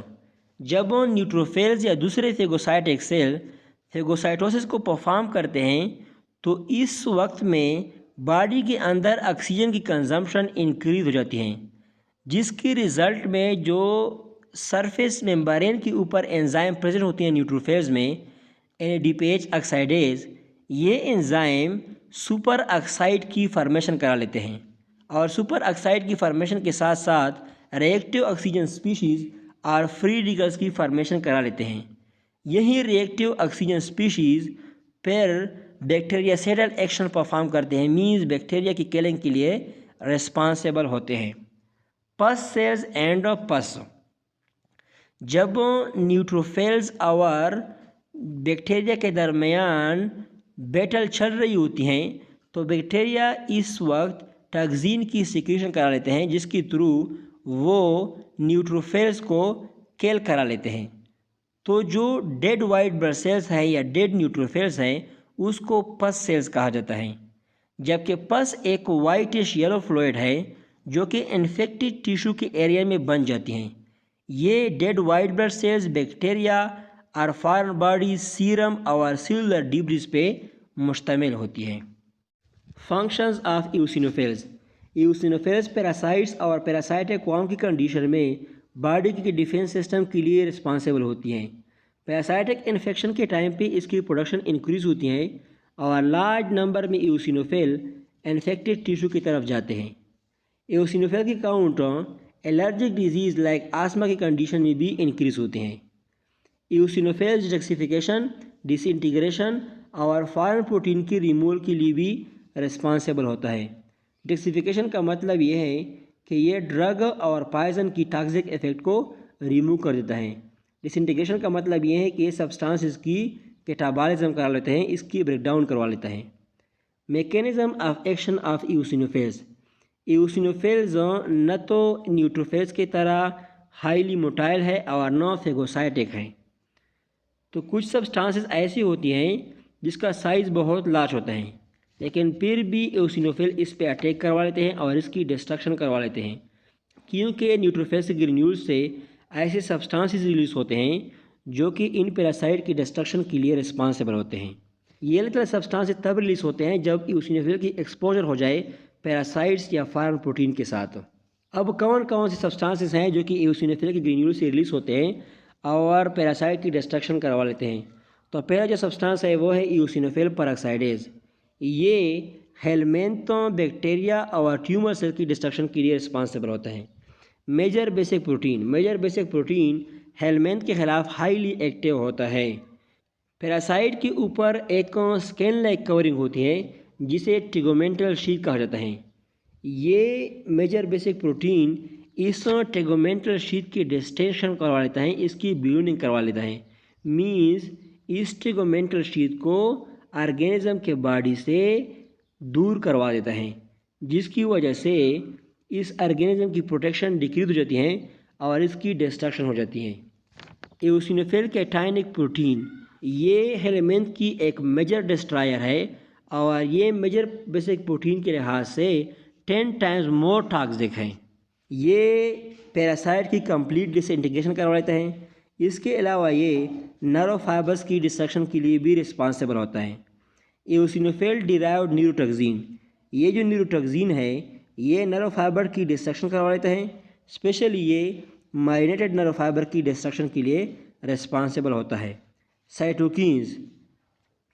जब न्यूट्रोफिल्स या दूसरे फेगोसाइटिक सेल फेगोसाइटोसिस को परफॉर्म करते हैं तो इस वक्त में बॉडी के अंदर ऑक्सीजन की कंजम्पशन इंक्रीज हो जाती है, जिसके रिज़ल्ट में जो सरफेस मेम्ब्रेन के ऊपर एंजाइम प्रेजेंट होती हैं न्यूट्रोफिल्स में, एनएडीपीएच ऑक्साइडेज, ये एंजाइम सुपर ऑक्साइड की फॉर्मेशन करा लेते हैं और सुपर ऑक्साइड की फॉर्मेशन के साथ साथ रिएक्टिव ऑक्सीजन स्पीशीज़ और फ्री रेडिकल्स की फॉर्मेशन करा लेते हैं। यही रिएक्टिव ऑक्सीजन स्पीशीज़ फिर बैक्टीरियासाइडल एक्शन परफॉर्म करते हैं, मीन्स बैक्टीरिया की किलिंग के लिए रिस्पॉन्सिबल होते हैं। पस सेल्स एंड पस। जब न्यूट्रोफिल्स और बैक्टीरिया के दरमियान बैटल चल रही होती हैं तो बैक्टीरिया इस वक्त टॉक्सिन की सिक्रीशन करा लेते हैं, जिसके थ्रू वो न्यूट्रोफिल्स को किल करा लेते हैं। तो जो डेड वाइट ब्लड सेल्स हैं या डेड न्यूट्रोफिल्स हैं उसको पस सेल्स कहा जाता है, जबकि पस एक वाइटिश येलो फ्लूइड है जो कि इन्फेक्टेड टिश्यू के एरिया में बन जाती हैं। ये dead white blood sales bacteria और फॉरेन बॉडी, सीरम और सेलुलर डिब्रीज पे मुश्तमिल होती है। Functions of eosinophils. Eosinophils parasites और पैरासाइटिक वॉर्म की कंडीशन में बॉडी के डिफेंस सिस्टम के लिए रिस्पॉन्सिबल होती हैं। पैरासाइटिक इन्फेक्शन के टाइम पे इसकी प्रोडक्शन इंक्रीज होती है और लार्ज नंबर में ईओसिनोफिल इन्फेक्टेड टिश्यू की तरफ जाते हैं। ईओसिनोफिल की काउंट एलर्जिक डिजीज़ लाइक आस्मा की कंडीशन में भी इंक्रीज होते हैं। ईओसिनोफिल्स डिटॉक्सिफिकेशन, डिसइंटीग्रेशन और फॉरेन प्रोटीन की रिमूवल के लिए भी रिस्पॉन्सिबल होता है। डिटॉक्सिफिकेशन का मतलब ये है कि ये ड्रग और पॉइजन की टॉक्सिक इफेक्ट को रिमूव कर देता है। डिसइंटीग्रेशन का मतलब ये है कि ये सब्सटेंसेस की कैटाबॉलिज्म करा लेते हैं, इसकी ब्रेकडाउन करवा लेता है। Mechanism of action of eosinophils. Eosinophils न तो न्यूट्रोफिल्स की तरह हाईली मोटाइल है और न फेगोसाइटिक है। तो कुछ सब्सटेंसेस ऐसी होती हैं जिसका साइज़ बहुत लार्ज होता है, लेकिन फिर भी एओसिनोफिल इस पे अटैक करवा लेते हैं और इसकी डिस्ट्रक्शन करवा लेते हैं, क्योंकि न्यूट्रोफिल्स ग्रेन्यूल से ऐसे सब्सटेंसेस रिलीज होते हैं जो कि इन पैरासाइट की डिस्ट्रक्शन के लिए रिस्पॉन्सिबल होते हैं। ये अलग सब्सटेंसेस तब रिलीज होते हैं जब एओसिनोफिल की एक्सपोजर हो जाए पैरासाइट्स या फॉरेन प्रोटीन के साथ। अब कौन कौन से सब्सटेंसेस हैं जो कि एओसिनोफिल के ग्रेन्यूल से रिलीज होते हैं और पैरासाइट की डिस्ट्रक्शन करवा लेते हैं? तो पहला जो सब्सटेंस है वो है एओसिनोफिल पेरोक्साइडेज। ये हेलमेंथो बैक्टीरिया और ट्यूमर सेल की डिस्ट्रक्शन के लिए रिस्पॉन्सिबल होता है। मेजर बेसिक प्रोटीन हेलमेंथ के खिलाफ हाईली एक्टिव होता है। पैरासाइट के ऊपर एक स्किन लाइक कवरिंग होती है जिसे टेगोमेंटल शीट कहा जाता है। ये मेजर बेसिक प्रोटीन इस टेगोमेंटल शीट की डिस्टेंशन करवा लेता है, इसकी ब्लूनिंग करवा लेता है। मीन्स इस टेगोमेंटल शीट को ऑर्गेनिज्म के बॉडी से दूर करवा देता है, जिसकी वजह से इस ऑर्गेनिज्म की प्रोटेक्शन डिक्रीज हो जाती है और इसकी डिस्ट्रक्शन हो जाती है। एओसिनोफिल कैटायनिक प्रोटीन ये हेलमेंथ की एक मेजर डिस्ट्रॉयर है और ये मेजर बेसिक प्रोटीन के लिहाज से 10 टाइम्स मोर टॉक्सिक है। ये पैरासाइट की कंप्लीट डिसइंटीग्रेशन करवा लेता है। इसके अलावा ये नर्व फाइबर्स की डिस्ट्रक्शन के लिए भी रिस्पॉन्सिबल होता है। एओसिनोफिल डिराइव्ड न्यूरोटॉक्सिन, ये जो न्यूरोटॉक्सिन है ये नर्व फाइबर की डिस्ट्रक्शन करवा लेता है। स्पेशली ये माइलिनेटेड नर्व फाइबर की डिस्ट्रक्शन के लिए रिस्पॉन्सिबल होता है। साइटोकिन्स,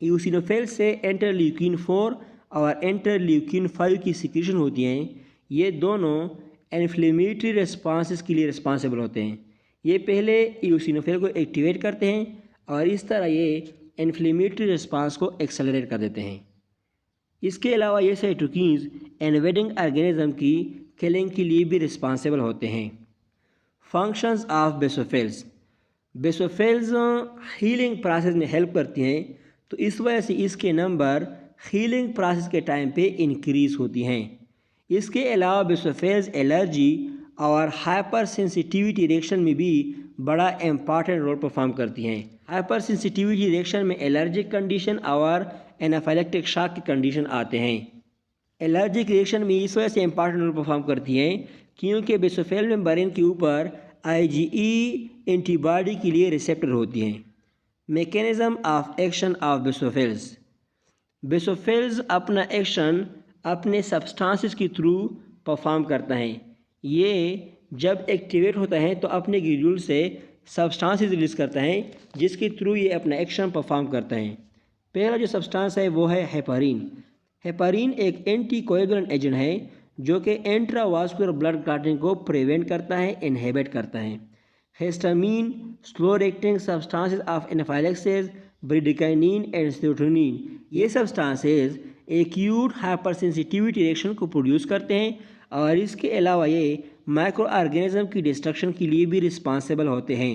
एओसिनोफिल से इंटरल्यूकिन 4 और इंटरल्यूकिन 5 की सिक्रीशन होती हैं। ये दोनों इन्फ्लेमेटरी रिस्पॉन्सेस के लिए रिस्पॉन्सिबल होते हैं। ये पहले एओसिनोफिल को एक्टिवेट करते हैं और इस तरह ये इन्फ्लेमेटरी रिस्पॉन्स को एक्सेलरेट कर देते हैं। इसके अलावा ये साइटोकिन्स इन्वेडिंग ऑर्गेनिज्म की किलिंग के लिए भी रिस्पॉन्सिबल होते हैं। Functions of basophils healing process में हेल्प करती हैं, तो इस वजह से इसके नंबर हीलिंग प्रोसेस के टाइम पे इंक्रीज़ होती हैं। इसके अलावा बेसोफिल्स एलर्जी और हाइपर सेंसिटिविटी रिएक्शन में भी बड़ा इम्पॉर्टेंट रोल परफॉर्म करती हैं। हाइपर सेंसिटिविटी रिएक्शन में एलर्जिक कंडीशन और एनाफाइलेक्टिक शॉक की कंडीशन आते हैं। एलर्जिक रिएक्शन में इस वजह से इंपॉर्टेंट रोल परफॉर्म करती हैं क्योंकि बेसोफिल मेम्ब्रेन के ऊपर IgE एंटीबॉडी के लिए रिसेप्टर होती हैं। Mechanism of action of basophils अपना एक्शन अपने सब्सटेंसेस के थ्रू परफॉर्म करता है। ये जब एक्टिवेट होता है तो अपने ग्रेन्यूल से सब्सटेंसेस रिलीज करता है जिसके थ्रू ये अपना एक्शन परफॉर्म करता है। पहला जो सब्सटेंस है वो है हेपारिन। हेपारिन एक एंटीकोएगुलेंट एजेंट है जो कि इंट्रावास्कुलर ब्लड क्लॉटिंग को प्रिवेंट करता है, इनहिबिट करता है। Histamine, slow acting substances of anaphylaxis, bradykinin and serotonin, ये सब्सटेंसेस एक्यूट हाइपरसेंसिटिविटी रिएक्शन को प्रोड्यूस करते हैं और इसके अलावा ये माइक्रो ऑर्गेनिज्म की डिस्ट्रक्शन के लिए भी रिस्पॉन्सिबल होते हैं।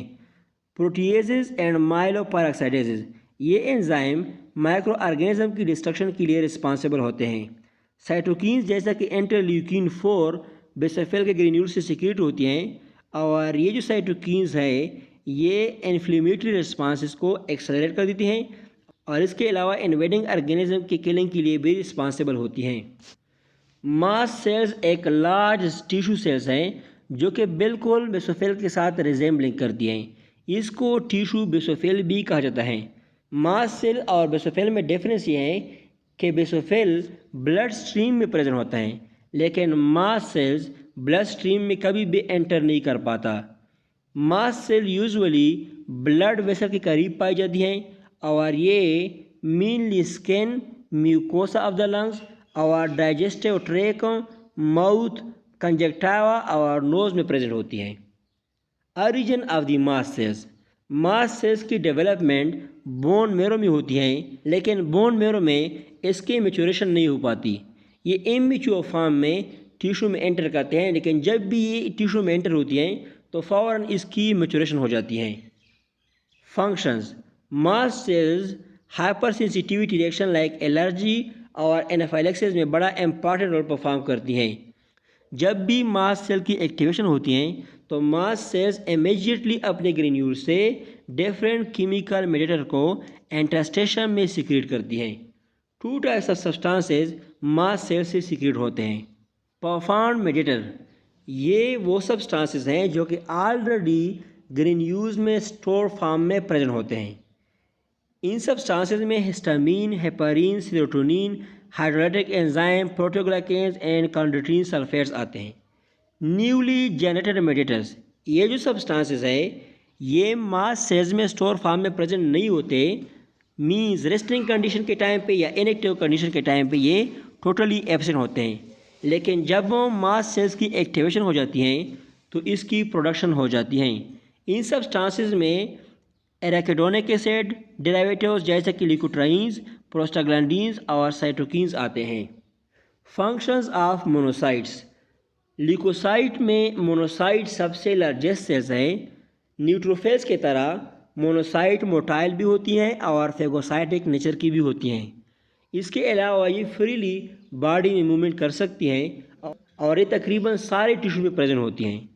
प्रोटीएजेस एंड माइलोपेरोक्साइडेजेस, ये एंजाइम माइक्रो ऑर्गेनिज्म की डिस्ट्रक्शन के लिए रिस्पॉन्सिबल होते हैं। साइटोकिन्स जैसा कि इंटरल्यूकिन 4 बेसोफिल के ग्रेन्यूल से सिक्रीट होती हैं और ये जो साइटोकिन्स है ये इन्फ्लेमेटरी रिस्पॉन्सेस को एक्सेलरेट कर देती हैं और इसके अलावा इन्वेडिंग ऑर्गेनिज्म की किलिंग के लिए भी रिस्पॉन्सिबल होती हैं। मास्ट सेल्स एक लार्ज टिश्यू सेल्स हैं जो कि बिल्कुल बेसोफिल के साथ रिजेंबलिंग करती हैं। इसको टिश्यू बेसोफिल भी कहा जाता है। मास्ट सेल और बेसोफिल में डिफरेंस ये है कि बेसोफिल ब्लड स्ट्रीम में प्रेजेंट होता है लेकिन मास्ट सेल्स ब्लड स्ट्रीम में कभी भी एंटर नहीं कर पाता। Mast cell usually blood vessel के करीब पाई जाती हैं और ये mainly skin, mucosa of the lungs और डाइजेस्टिव ट्रैक, माउथ, कंजक्टिवा और नोज में प्रेजेंट होती हैं। Origin of the mast cells की डेवलपमेंट बोन मेरो में होती है लेकिन बोन मेरो में इसकी मैच्योरेशन नहीं हो पाती। ये इमेच्योर फॉर्म में टिश्यू में एंटर करते हैं लेकिन जब भी ये टिश्यू में एंटर होती हैं तो फ़ौरन इसकी मैच्योरेशन हो जाती है। Functions, mast cells hypersensitivity reaction like allergy और एनाफाइलेक्सिस में बड़ा इंपॉर्टेंट रोल परफॉर्म करती हैं। जब भी मास्ट सेल की एक्टिवेशन होती हैं तो मास्ट सेल्स इमीडिएटली अपने ग्रेन्यूल से डिफरेंट केमिकल मेडिएटर को इंटरस्टेशियम में सिक्रीट करती हैं। 2 types of substances mast cell से सिक्रीट होते हैं। परफॉर्म मेडिएटर, ये वो सब्सटेंसेस हैं जो कि ऑलरेडी ग्रेन्यूल्स में स्टोर फॉर्म में प्रेजेंट होते हैं। इन सब्सटेंसेस में histamine, heparin, serotonin, hydrolytic enzyme, proteoglycans and chondroitin sulphates आते हैं। न्यूली जनरेटेड मेडिएटर्स, ये जो सब्सटेंसेस है ये मास सेल्स में स्टोर फॉर्म में प्रेजेंट नहीं होते, मींस रेस्टिंग कंडीशन के टाइम पे या इनएक्टिव कंडीशन के टाइम पे ये टोटली एब्सेंट होते हैं, लेकिन जब मास सेल्स की एक्टिवेशन हो जाती हैं तो इसकी प्रोडक्शन हो जाती हैं। इन सब्सटेंसेस में एराकिडोनिक एसिड डेरिवेटिव्स जैसे कि ल्यूकोट्राइन्स, प्रोस्टाग्लैंडिन्स और साइटोकिन्स आते हैं। फंक्शंस ऑफ मोनोसाइट्स, ल्यूकोसाइट में मोनोसाइट सबसे लार्जेस्ट सेल्स हैं। न्यूट्रोफिल्स की तरह मोनोसाइट मोटाइल भी होती हैं और फेगोसाइटिक नेचर की भी होती हैं। इसके अलावा ये फ्रीली बॉडी में मूवमेंट कर सकती हैं और ये तकरीबन सारे टिश्यू में प्रेजेंट होती हैं।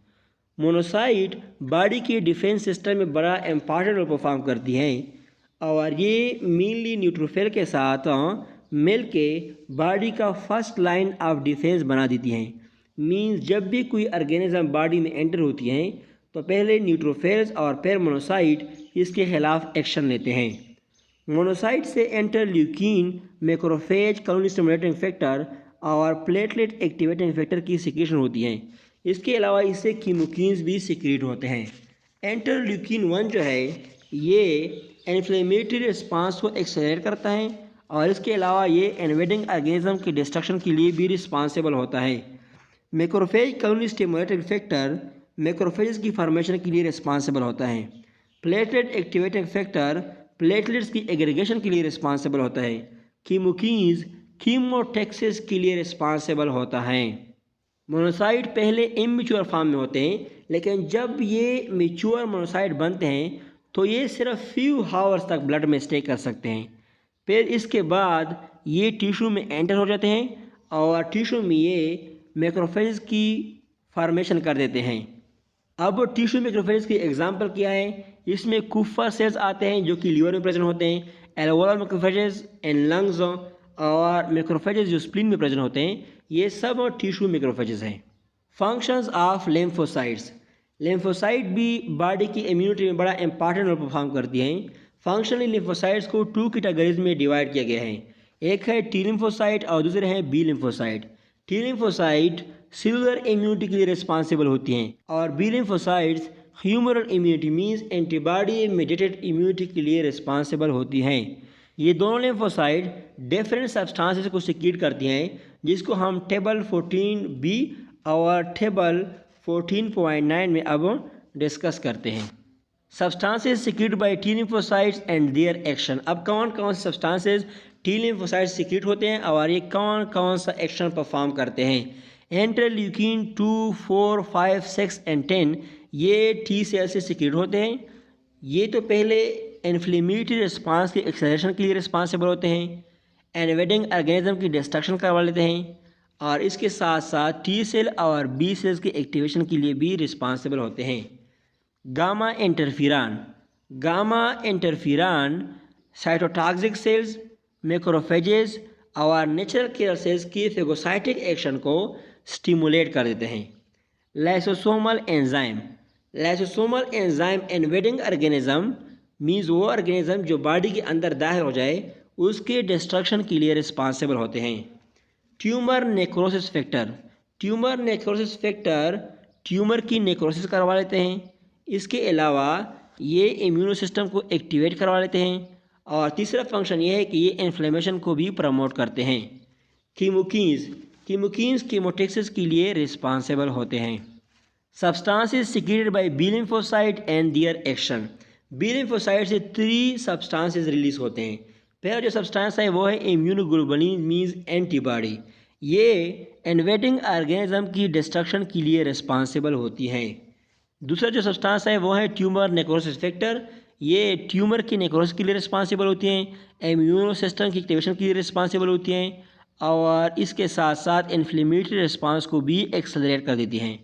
मोनोसाइट बॉडी के डिफेंस सिस्टम में बड़ा इम्पॉर्टेंट रोल परफॉर्म करती हैं और ये मेनली न्यूट्रोफिल के साथ मिल के बॉडी का फर्स्ट लाइन ऑफ डिफेंस बना देती हैं। मींस जब भी कोई ऑर्गेनिज्म बॉडी में एंटर होती हैं तो पहले न्यूट्रोफिल्स और फिर मोनोसाइट इसके खिलाफ एक्शन लेते हैं। मोनोसाइट से interleukin, macrophage, colony stimulating factor और प्लेटलेट एक्टिवेटिंग फैक्टर की सिक्रीशन होती हैं। इसके अलावा इससे कीमोकिन्स भी सिक्रीट होते हैं। इंटरल्यूकिन 1 जो है ये इन्फ्लेमेटरी रिस्पांस को एक्सेलरेट करता है और इसके अलावा ये इन्वेडिंग ऑर्गेनिज्म की डिस्ट्रक्शन के लिए भी रिस्पांसिबल होता है। Macrophage colony stimulating factor macrophage की फॉर्मेशन के लिए रिस्पांसिबल होता है। प्लेटलेट एक्टिवेटिंग फैक्टर प्लेटलेट्स की एग्रीगेशन के लिए रिस्पांसिबल होता है। कीमोकिन्स कीमोटैक्सिस के लिए रिस्पांसिबल होता है। मोनोसाइट पहले इमेच्योर फॉर्म में होते हैं, लेकिन जब ये मैच्योर मोनोसाइट बनते हैं तो ये सिर्फ फ्यू हावर्स तक ब्लड में स्टे कर सकते हैं। फिर इसके बाद ये टिश्यू में एंटर हो जाते हैं और टिश्यू में ये मैक्रोफेज की फॉर्मेशन कर देते हैं। अब टिश्यू मैक्रोफेज की एग्जांपल क्या है, इसमें कुफर सेल्स आते हैं जो कि लीवर में प्रेजेंट होते हैं, एल्वोलर मैक्रोफेजेस एंड लंग्स और मैक्रोफेजेस जो स्प्लीन में प्रेजेंट होते हैं, ये सब टिश्यू मैक्रोफेजेस हैं। फंक्शंस ऑफ लिम्फोसाइट्स, लिम्फोसाइट भी बॉडी की इम्यूनिटी में बड़ा इंपॉर्टेंट रोल परफॉर्म करती हैं। फंक्शनली लिम्फोसाइट्स को 2 कैटेगरीज में डिवाइड किया गया है, एक है टी लिम्फोसाइट और दूसरे हैं B lymphocyte. T lymphocyte cellular immunity के लिए रिस्पॉन्सिबल होती हैं और B lymphocytes humoral immunity means antibody mediated immunity के लिए रिस्पॉन्सिबल होती हैं। ये दोनों लिम्फोसाइट डिफरेंट सब्सटेंसेस को सिक्रीट करती हैं, जिसको हम टेबल 14b और टेबल 14.9 में अब डिस्कस करते हैं। Substances secrete by T lymphocytes and their action. अब कौन कौन से सब्सटेंसेस टी लिम्फोसाइट्स सिक्रीट होते हैं और ये कौन कौन सा एक्शन परफॉर्म करते हैं। इंटरल्यूकिन 2, 4, 5, 6 एंड 10 ये टी सेल से सिक्रीट होते हैं। ये तो पहले इन्फ्लेमेटरी रिस्पांस के एक्सेलरेशन के लिए रिस्पांसिबल होते हैं, इन्वेडिंग ऑर्गेनिज्म की डिस्ट्रक्शन करवा लेते हैं और इसके साथ साथ टी सेल और बी सेल्स की एक्टिवेशन के लिए भी रिस्पांसिबल होते हैं। गामा इंटरफिरान साइटोटॉक्सिक सेल्स, मैक्रोफेजेस और नेचुरल किलर सेल्स की फेगोसाइटिक एक्शन को स्टिमुलेट कर देते हैं। Lysosomal enzyme invading organism means वो ऑर्गेनिज्म जो बॉडी के अंदर दाखिल हो जाए उसके डिस्ट्रक्शन के लिए रिस्पॉन्सिबल होते हैं। ट्यूमर नेक्रोसिस फैक्टर ट्यूमर की नेक्रोसिस करवा लेते हैं। इसके अलावा ये इम्यूनो सिस्टम को एक्टिवेट करवा लेते हैं और तीसरा फंक्शन ये है कि ये इन्फ्लेमेशन को भी प्रमोट करते हैं। कीमोकिन्स कीमोटैक्सिस के लिए रिस्पॉन्सिबल होते हैं। Substances secreted by B lymphocyte and their action. B lymphocyte से 3 सब्सटेंसेस रिलीज होते हैं। पहला जो सब्सटेंस है वो है इम्यूनोग्लोबुलिन मींस एंटीबॉडी। ये इन्वेडिंग ऑर्गेनिज्म की डिस्ट्रक्शन के लिए रिस्पॉन्सिबल होती हैं। दूसरा जो सब्सटेंस है वो है ट्यूमर नेक्रोसिस फैक्टर। ये ट्यूमर की नेक्रोसिस के लिए रिस्पॉन्सिबल होती हैं, इम्यूनो सिस्टम की एक्टिवेशन के लिए रिस्पॉन्सिबल होती हैं और इसके साथ साथ इन्फ्लेमेटरी रिस्पांस को भी एक्सेलरेट कर देती हैं।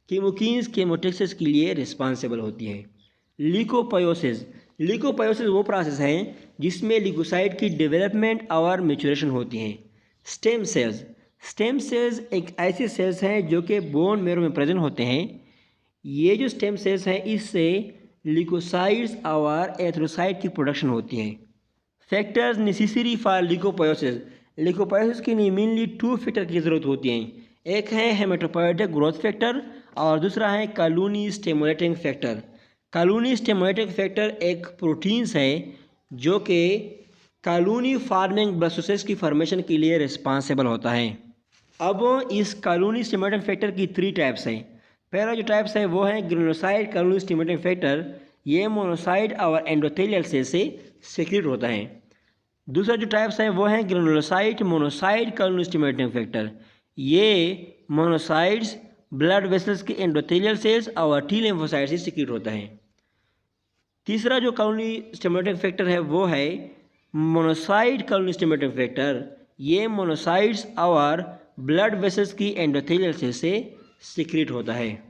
कीमोकिन्स कीमोटैक्सिस के लिए रिस्पॉन्सिबल होती हैं। ल्यूकोपोयोसिस वो प्रोसेस है जिसमें ल्यूकोसाइट की डेवलपमेंट और मैच्योरेशन होती हैं। स्टेम सेल्स एक ऐसे सेल्स हैं जो कि बोन मैरो में प्रेजेंट होते हैं। ये जो स्टेम सेल्स हैं इससे ल्यूकोसाइट्स और एरिथ्रोसाइट की प्रोडक्शन होती है। फैक्टर्स नेसेसरी फॉर ल्यूकोपोइसिस के लिए मेनली 2 फैक्टर की ज़रूरत होती है। एक है हेमेटोपोइएटिक ग्रोथ फैक्टर और दूसरा है colony stimulating factor. Colony stimulating factor एक प्रोटीन्स है जो कि कॉलोनी फार्मिंग ब्लड वेसल्स की फॉर्मेशन के लिए रिस्पॉन्सिबल होता है। अब इस कॉलोनी स्टिमुलेटिंग फैक्टर की 3 टाइप्स हैं। पहला जो टाइप्स है वो है ग्रेनुलोसाइट कॉलोनी स्टिमुलेटिंग फैक्टर। ये मोनोसाइट और एंडोथेलियल सेल से सीक्रेट होता है। दूसरा जो टाइप्स है वो है granulocyte monocyte colony stimulating factor. ये मोनोसाइट्स ब्लड वेसल्स के एंडोथेलियल सेल्स और टी लिम्फोसाइट से सीक्रेट होता है। तीसरा जो कॉलोनी स्टिमुलेटिंग फैक्टर है वो है मोनोसाइट कॉलोनी स्टिमुलेटिंग फैक्टर। ये मोनोसाइट्स और ब्लड वेसल्स की एंडोथेलियल सेल से सीक्रेट होता है।